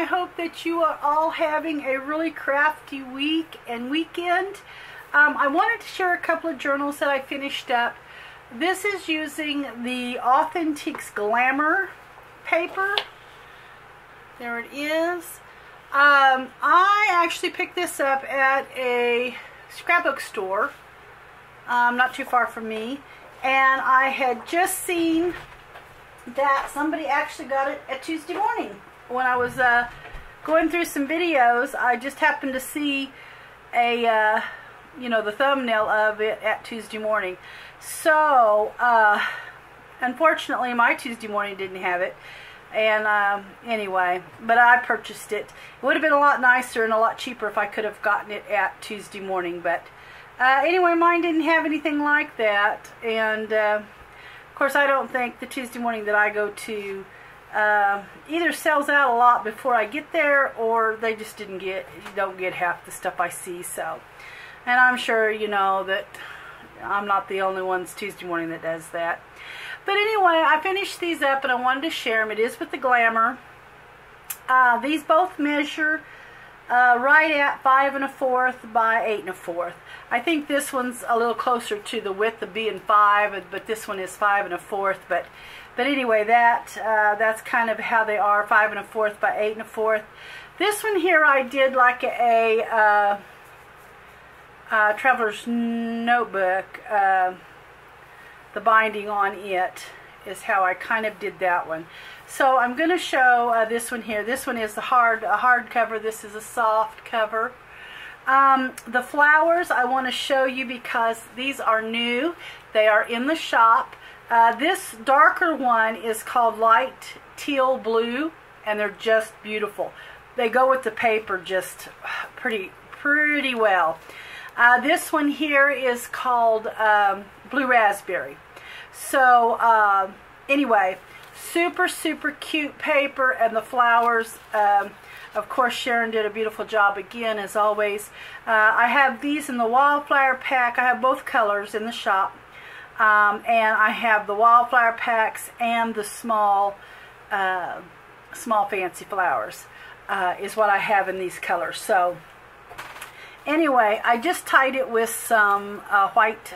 I hope that you are all having a really crafty week and weekend. I wanted to share a couple of journals that I finished up. This is using the Authentique Glamour paper. There it is. I actually picked this up at a scrapbook store, not too far from me, and I had just seen that somebody actually got it at Tuesday morning. When I was going through some videos, I just happened to see a, the thumbnail of it at Tuesday morning. So, unfortunately, my Tuesday morning didn't have it. And anyway, but I purchased it. It would have been a lot nicer and a lot cheaper if I could have gotten it at Tuesday morning. But anyway, mine didn't have anything like that. And of course, I don't think the Tuesday morning that I go to either sells out a lot before I get there, or they just don't get half the stuff I see. So, and I'm sure you know that I'm not the only ones Tuesday morning that does that. But anyway, I finished these up and I wanted to share them. It is with the Glamour. These both measure right at 5 1/4 by 8 1/4. I think this one's a little closer to the width of being 5, but this one is 5 1/4. But anyway, that's kind of how they are, 5 1/4 by 8 1/4. This one here I did like a traveler's notebook. The binding on it is how I kind of did that one. So I'm going to show this one here. This one is a hard cover. This is a soft cover. The flowers I want to show you because these are new. They are in the shop. This darker one is called Light Teal Blue, and they're just beautiful. They go with the paper just pretty well. This one here is called Blue Raspberry. So anyway, super cute paper, and the flowers, of course Sharon did a beautiful job again as always. I have these in the wildflower pack. I have both colors in the shop, and I have the wildflower packs and the small fancy flowers is what I have in these colors. So anyway, I just tied it with some white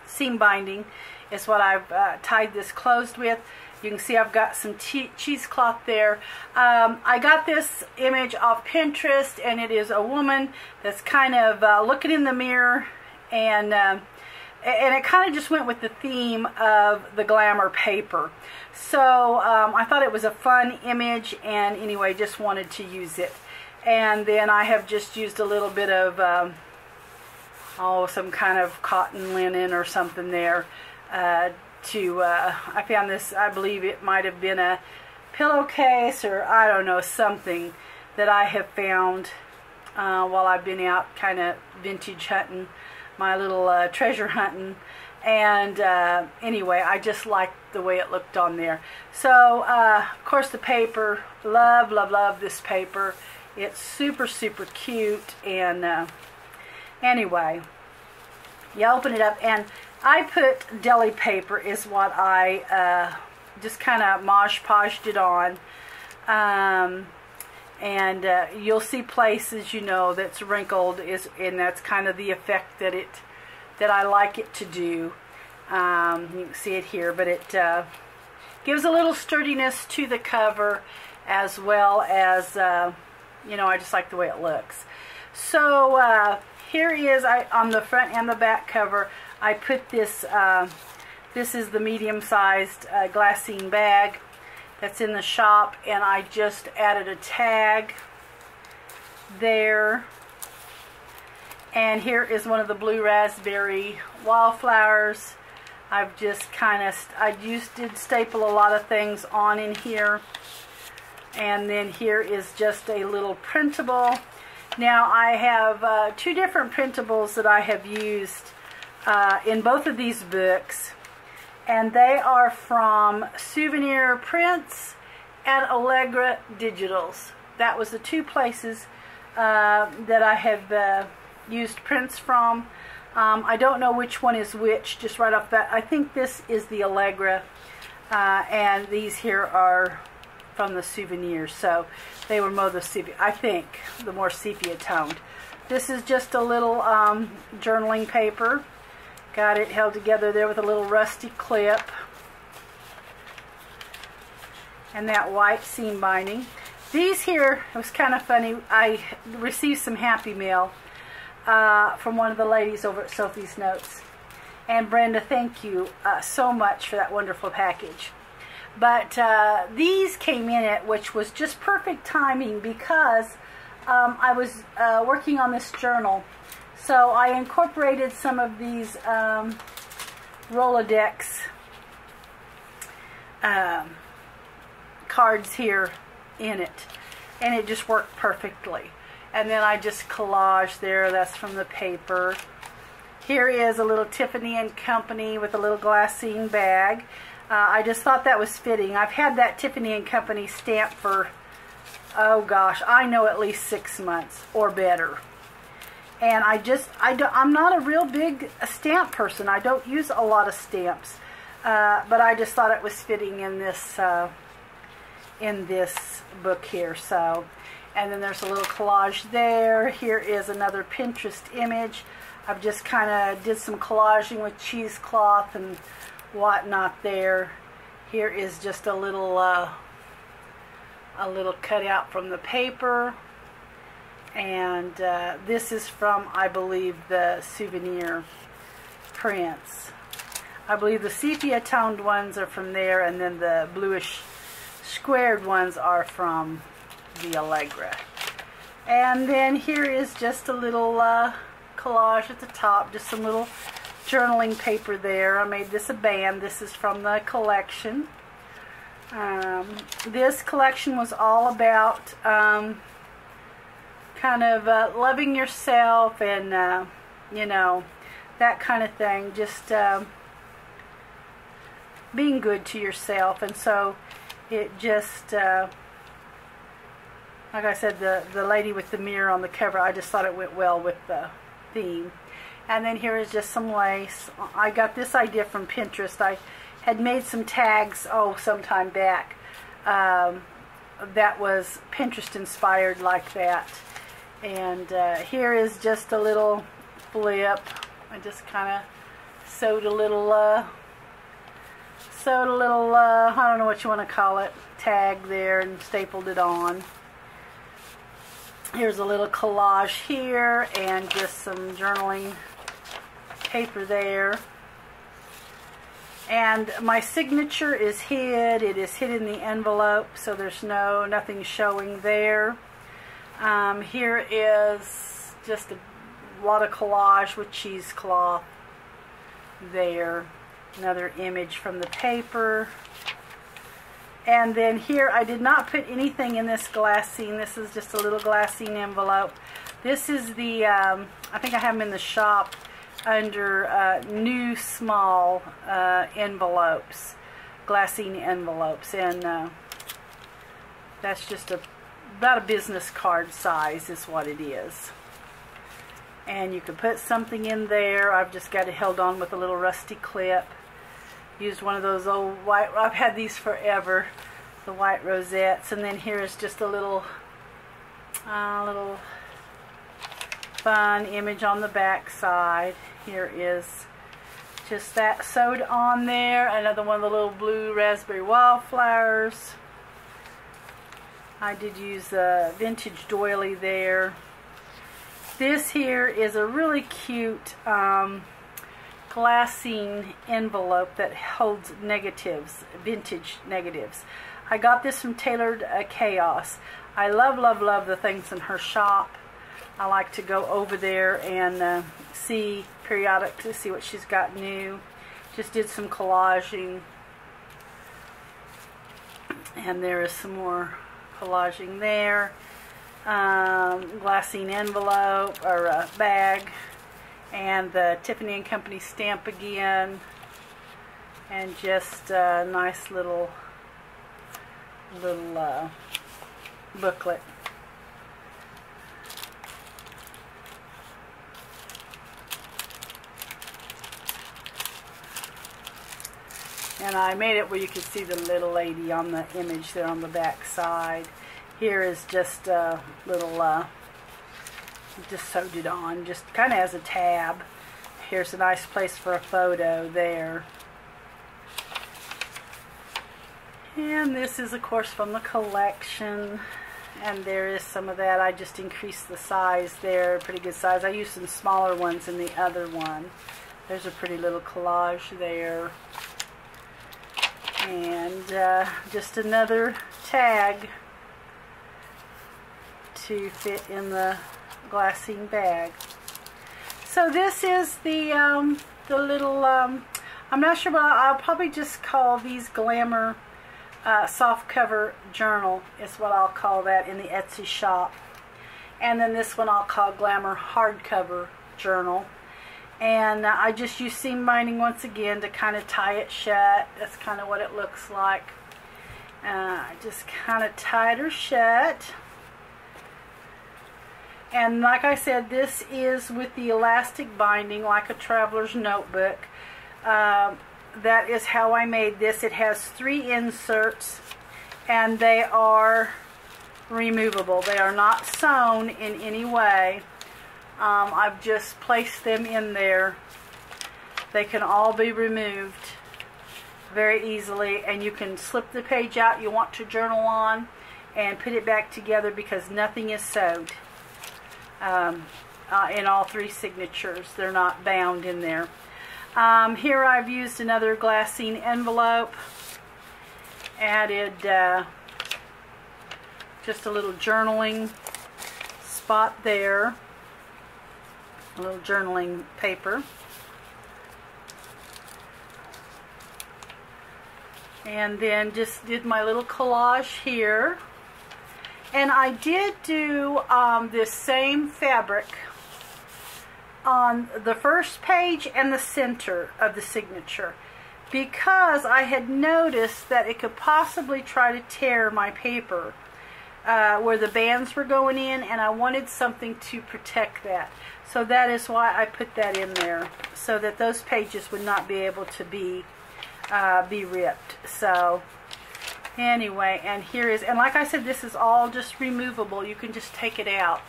seam binding is what I've tied this closed with. You can see I've got some cheesecloth there. I got this image off Pinterest, and it is a woman that's kind of looking in the mirror, and it kind of just went with the theme of the Glamour paper. So I thought it was a fun image, and anyway, just wanted to use it. And then I have just used a little bit of some kind of cotton linen or something there I found this, I believe it might have been a pillowcase, or I don't know, something that I have found while I've been out kind of vintage hunting, my little treasure hunting. And anyway, I just liked the way it looked on there. So of course the paper, love this paper. It's super cute. And anyway, you open it up, and I put deli paper is what I just kind of Mosh Poshed it on. And you'll see places, that's wrinkled, and that's kind of the effect that I like it to do. You can see it here, but it gives a little sturdiness to the cover, as well as I just like the way it looks. So here is, on the front and the back cover, I put this, this is the medium-sized glassine bag that's in the shop, and I just added a tag there. And here is one of the blue raspberry wildflowers. I've just did staple a lot of things on in here. And then here is just a little printable. Now I have 2 different printables that I have used in both of these books, and they are from Souvenir Prints and Allegra Digitals. That was the 2 places that I have used prints from. I don't know which one is which just right off that. I think this is the Allegra, and these here are from the souvenirs, so they were more the sepia, I think, the more sepia toned. This is just a little journaling paper. Got it held together there with a little rusty clip. And that white seam binding. These here, it was kind of funny. I received some Happy Mail from one of the ladies over at Sophie's Notes. And Brenda, thank you so much for that wonderful package. But these came in it, which was just perfect timing because I was working on this journal. So I incorporated some of these Rolodex cards here in it, and it just worked perfectly. And then I just collaged there. That's from the paper. Here is a little Tiffany & Company with a little glassine bag. I just thought that was fitting. I've had that Tiffany & Company stamp for, oh gosh, I know at least 6 months or better. And I'm not a real big stamp person. I don't use a lot of stamps, but I just thought it was fitting in this book here. So, and then there's a little collage there. Here is another Pinterest image. I've just kind of did some collaging with cheesecloth and whatnot there. Here is just a little cutout from the paper. And this is from, I believe, the souvenir prints. I believe the sepia toned ones are from there, and then the bluish squared ones are from the Allegra. And then here is just a little collage at the top, just some little journaling paper there. I made this a band. This is from the collection. This collection was all about kind of loving yourself and, you know, that kind of thing. Just being good to yourself. And so it just, like I said, the lady with the mirror on the cover, I just thought it went well with the theme. And then here is just some lace. I got this idea from Pinterest. I had made some tags, some time back, that was Pinterest inspired like that. And here is just a little flip. I just kind of sewed a little, I don't know what you want to call it, tag there and stapled it on. Here's a little collage here and just some journaling paper there. And my signature is hid. It is hid in the envelope, so there's nothing showing there. Here is just a lot of collage with cheesecloth there. Another image from the paper. And then here, I did not put anything in this glassine. This is just a little glassine envelope. This is the, I think I have them in the shop under new small envelopes, glassine envelopes. And that's just about a business card size is what it is. And you can put something in there. I've just got it held on with a little rusty clip. Used one of those old white, I've had these forever, the white rosettes. And then here is just a little fun image on the back side. Here is just that sewed on there. Another one of the little blue raspberry wildflowers. I did use a vintage doily there. This here is a really cute glassine envelope that holds negatives, vintage negatives. I got this from Tailored Chaos. I love, love, love the things in her shop. I like to go over there and see periodically, see what she's got new. Just did some collaging. And there is some more collaging there. Glassine envelope or bag. And the Tiffany & Company stamp again. And just a nice little booklet. And I made it where you could see the little lady on the image there on the back side. Here is just a little, just sewed it on, just kind of as a tab. Here's a nice place for a photo there. And this is, of course, from the collection. And there is some of that. I just increased the size there, pretty good size. I used some smaller ones in the other one. There's a pretty little collage there. And just another tag to fit in the glassine bag. So this is the little, I'm not sure, but I'll probably just call these Glamour soft cover journal is what I'll call that in the Etsy shop. And then this one I'll call Glamour hardcover journal. And I just use seam binding once again to kind of tie it shut. That's kind of what it looks like. Just kind of tied her shut. And like I said, this is with the elastic binding, like a traveler's notebook. That is how I made this. It has 3 inserts, and they are removable. They are not sewn in any way. I've just placed them in there. They can all be removed very easily, and you can slip the page out you want to journal on and put it back together because nothing is sewed in all 3 signatures. They're not bound in there. Here I've used another glassine envelope, added just a little journaling spot there, a little journaling paper, and then just did my little collage here. And I did do this same fabric on the first page and the center of the signature because I had noticed that it could possibly try to tear my paper where the bands were going in, and I wanted something to protect that. So that is why I put that in there, so that those pages would not be able to be ripped. So anyway, and here is, and like I said, this is all just removable. You can just take it out.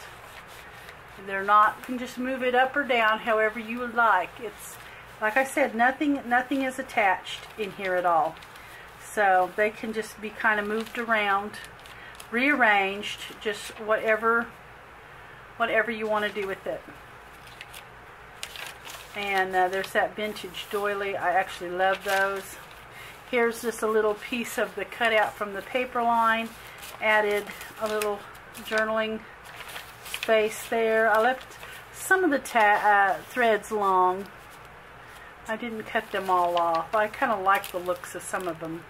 They're not, you can just move it up or down however you would like. It's, like I said, nothing is attached in here at all. So they can just be kind of moved around, rearranged, just whatever you want to do with it. And there's that vintage doily. I actually love those. Here's just a little piece of the cutout from the paper line. Added a little journaling space there. I left some of the threads long. I didn't cut them all off. I kind of like the looks of some of them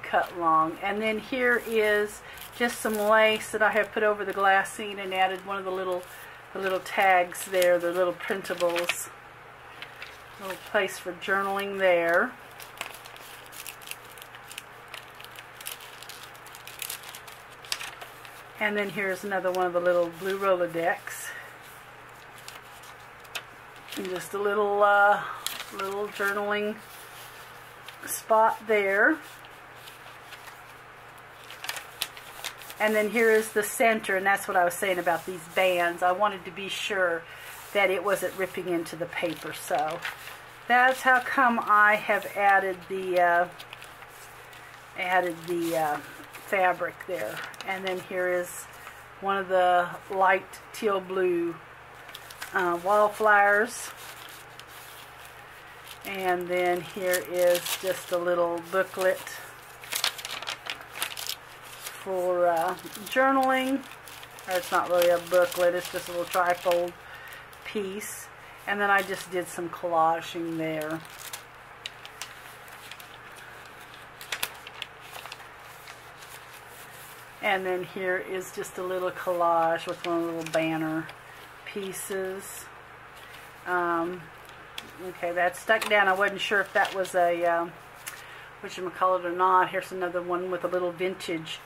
cut long. And then here is just some lace that I have put over the glassine and added one of the little tags there, the little printables. A little place for journaling there. And then here's another one of the little blue Rolodex. And just a little journaling spot there. And then here is the center, and that's what I was saying about these bands. I wanted to be sure that it wasn't ripping into the paper. So that's how come I have added the fabric there. And then here is one of the light teal blue wildflowers. And then here is just a little booklet for journaling. Or it's not really a booklet, it's just a little trifold piece. And then I just did some collaging there. And then here is just a little collage with one of the little banner pieces. Okay, that's stuck down. I wasn't sure if that was a whatchamacallit or not. Here's another one with a little vintage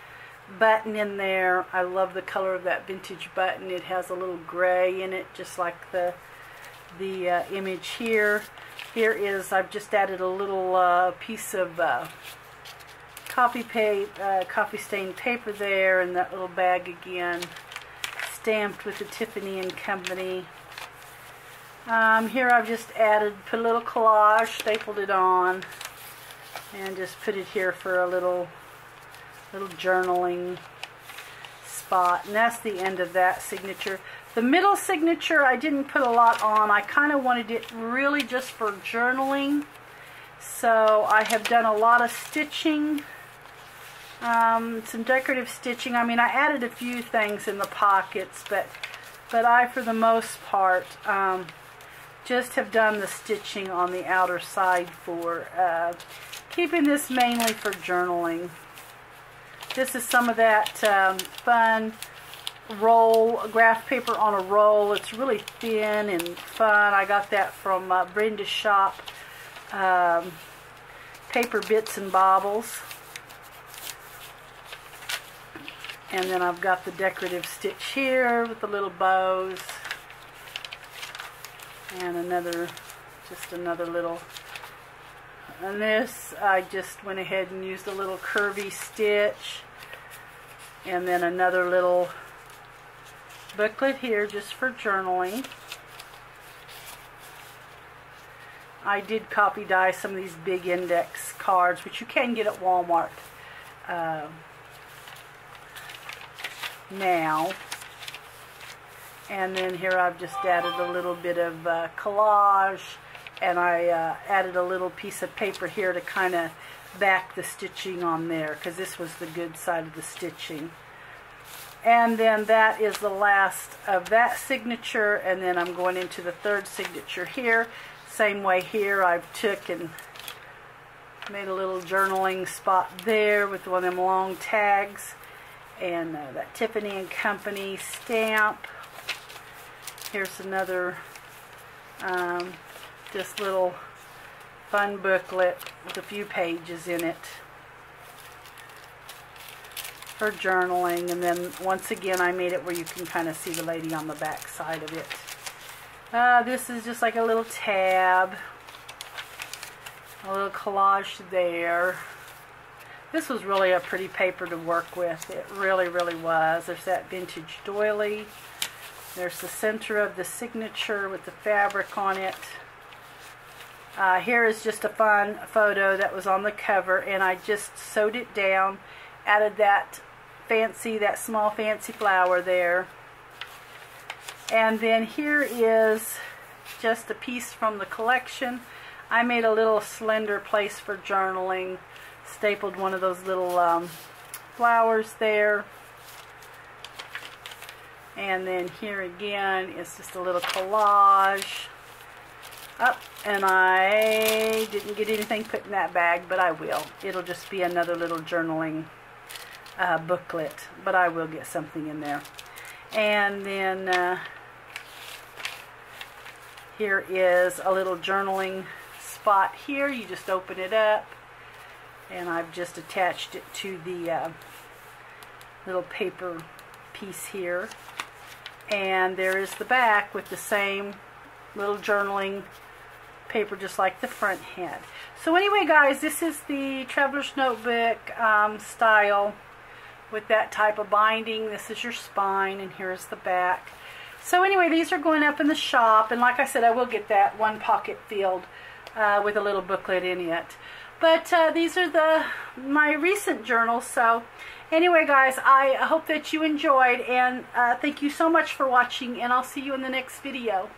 button in there. I love the color of that vintage button. It has a little gray in it, just like the the image here. Here is, I've just added a little piece of coffee stained paper there, and that little bag again, stamped with the Tiffany & Company. Here I've just put a little collage, stapled it on, and just put it here for a little journaling spot. And that's the end of that signature. The middle signature I didn't put a lot on. I kind of wanted it really just for journaling. So I have done a lot of stitching, some decorative stitching. I mean, I added a few things in the pockets, but I, for the most part, just have done the stitching on the outer side for keeping this mainly for journaling. This is some of that fun graph paper on a roll. It's really thin and fun. I got that from Brenda's shop, Paper Bits and Baubles. And then I've got the decorative stitch here with the little bows. And just another little, and this I just went ahead and used a little curvy stitch, and then another little booklet here just for journaling. I did copy dye some of these big index cards, which you can get at Walmart now. And then here I've just added a little bit of collage, and I added a little piece of paper here to kind of back the stitching on there, because this was the good side of the stitching. And then that is the last of that signature, and then I'm going into the third signature here. Same way here, I've took and made a little journaling spot there with one of them long tags, and that Tiffany & Company stamp. Here's another just little fun booklet with a few pages in it for journaling. And then once again I made it where you can kind of see the lady on the back side of it. This is just like a little tab, a little collage there. This was really a pretty paper to work with. It really, really was. There's that vintage doily. There's the center of the signature with the fabric on it. Here is just a fun photo that was on the cover, and I just sewed it down, added that small fancy flower there. And then here is just a piece from the collection. I made a little slender place for journaling, stapled one of those little flowers there. And then here again is just a little collage. And I didn't get anything put in that bag, but I will. It'll just be another little journaling booklet, but I will get something in there. And then here is a little journaling spot here. You just open it up, and I've just attached it to the little paper piece here. And there is the back with the same little journaling paper, just like the front had. So anyway, guys, this is the Traveler's Notebook style with that type of binding. This is your spine, and here's the back. So anyway, these are going up in the shop, and like I said, I will get that one pocket filled with a little booklet in it. But these are my recent journals. So anyway, guys, I hope that you enjoyed, and thank you so much for watching, and I'll see you in the next video.